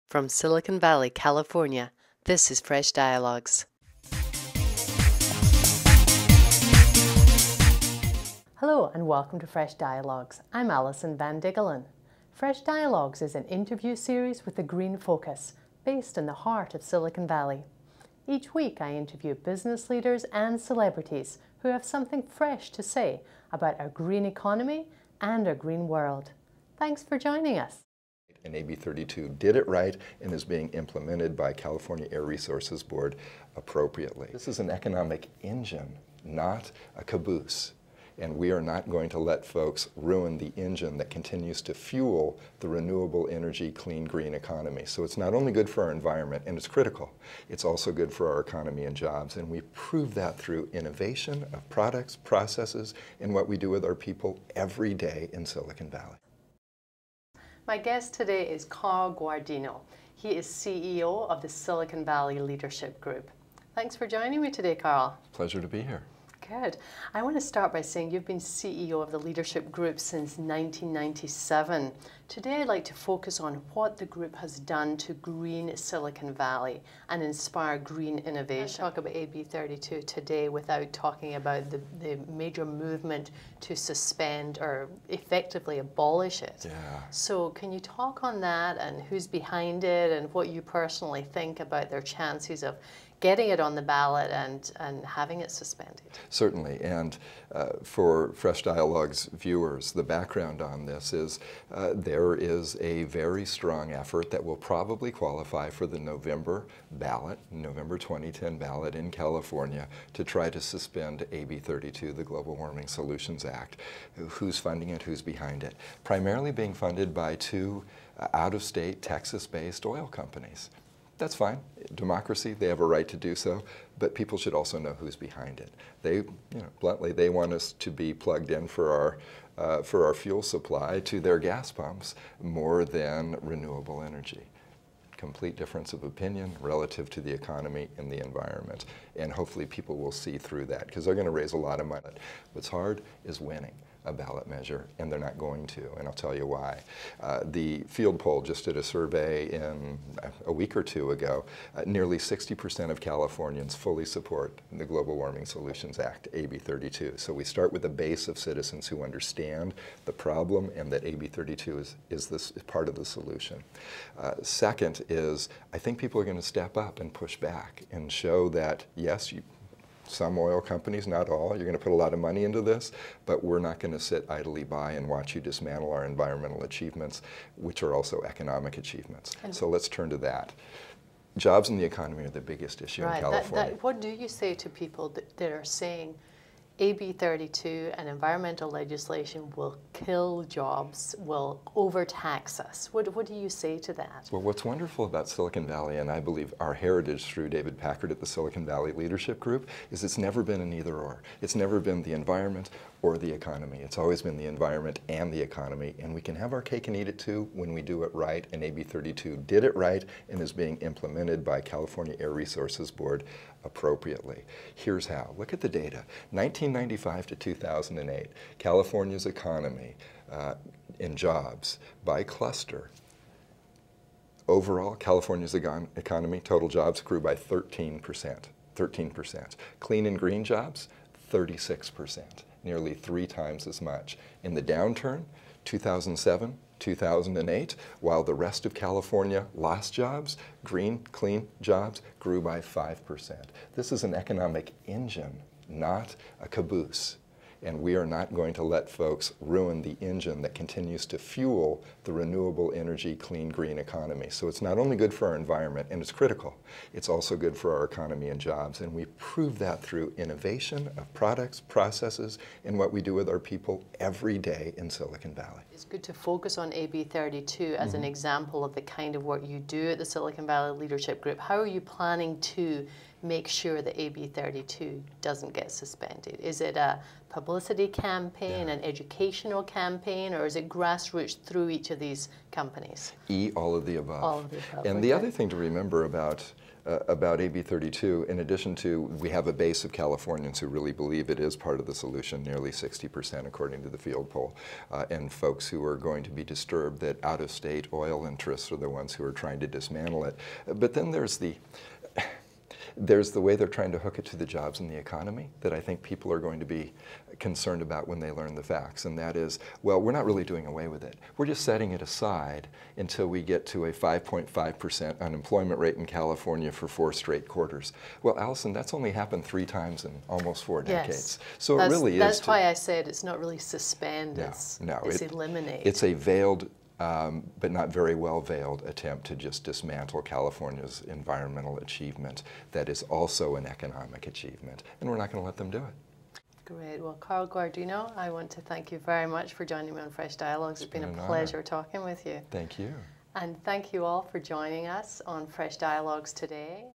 From Silicon Valley, California, this is Fresh Dialogues. Hello and welcome to Fresh Dialogues. I'm Alison Van Diggelen. Fresh Dialogues is an interview series with a green focus, based in the heart of Silicon Valley. Each week I interview business leaders and celebrities who have something fresh to say about our green economy and our green world. Thanks for joining us. And AB 32 did it right and is being implemented by California Air Resources Board appropriately. This is an economic engine, not a caboose. And we are not going to let folks ruin the engine that continues to fuel the renewable energy, clean, green economy. So it's not only good for our environment, and it's critical, it's also good for our economy and jobs. And we prove that through innovation of products, processes, and what we do with our people every day in Silicon Valley. My guest today is Carl Guardino. He is CEO of the Silicon Valley Leadership Group. Thanks for joining me today, Carl. Pleasure to be here. Good. I want to start by saying you've been CEO of the Leadership Group since 1997. Today I'd like to focus on what the group has done to green Silicon Valley and inspire green innovation. I'll talk about AB 32 today without talking about the major movement to suspend or effectively abolish it. Yeah. So can you talk on that and who's behind it and what you personally think about their chances of getting it on the ballot and having it suspended? Certainly, and for Fresh Dialogues viewers, the background on this is there is a very strong effort that will probably qualify for the November ballot, November 2010 ballot in California, to try to suspend AB 32, the Global Warming Solutions Act. Who's funding it? Who's behind it? Primarily being funded by two out-of-state, Texas-based oil companies. That's fine. Democracy, they have a right to do so, but people should also know who's behind it. They, bluntly, they want us to be plugged in for our fuel supply to their gas pumps more than renewable energy. Complete difference of opinion relative to the economy and the environment. And hopefully people will see through that because they're going to raise a lot of money. What's hard is winning a ballot measure, and they're not going to, and I'll tell you why. The field poll just did a survey in a week or two ago. Nearly 60% of Californians fully support the Global Warming Solutions Act, AB 32. So we start with a base of citizens who understand the problem and that AB 32 is part of the solution. Second is, I think people are going to step up and push back and show that, yes, some oil companies, not all, you're going to put a lot of money into this, but we're not going to sit idly by and watch you dismantle our environmental achievements, which are also economic achievements. So let's turn to that. Jobs in the economy are the biggest issue in California. What do you say to people that are saying AB 32 and environmental legislation will kill jobs, will overtax us? What do you say to that? Well, what's wonderful about Silicon Valley, and I believe our heritage through David Packard at the Silicon Valley Leadership Group, is it's never been an either or. It's never been the environment or the economy. It's always been the environment and the economy, and we can have our cake and eat it too when we do it right, and AB 32 did it right and is being implemented by California Air Resources Board appropriately. Here's how. Look at the data. 1995 to 2008, California's economy in jobs by cluster. Overall, California's economy, total jobs, grew by 13%. 13%. Clean and green jobs, 36%. Nearly 3 times as much. In the downturn, 2007, 2008, while the rest of California lost jobs, green, clean jobs grew by 5%. This is an economic engine, not a caboose. And we are not going to let folks ruin the engine that continues to fuel the renewable energy, clean, green economy. So it's not only good for our environment, and it's critical, it's also good for our economy and jobs. And we prove that through innovation of products, processes, and what we do with our people every day in Silicon Valley. It's good to focus on AB 32 as an example of the kind of work you do at the Silicon Valley Leadership Group. How are you planning to make sure that AB 32 doesn't get suspended? Is it a publicity campaign, an educational campaign, or is it grassroots through each of these companies? All of the above. All of the above. And the other thing to remember about AB 32, in addition to, we have a base of Californians who really believe it is part of the solution, nearly 60% according to the field poll, and folks who are going to be disturbed that out-of-state oil interests are the ones who are trying to dismantle it. But then there's the way they're trying to hook it to the jobs and the economy that I think people are going to be concerned about when they learn the facts, and that is, well, we're not really doing away with it. We're just setting it aside until we get to a 5.5% unemployment rate in California for 4 straight quarters. Well, Allison, that's only happened 3 times in almost 4 decades. So it really is. That's why I said it's not really suspend, it's eliminate. It's a veiled but not very well veiled attempt to just dismantle California's environmental achievement that is also an economic achievement, and we're not going to let them do it. Great. Well, Carl Guardino, I want to thank you very much for joining me on Fresh Dialogues. It's been a pleasure talking with you. Thank you. And thank you all for joining us on Fresh Dialogues today.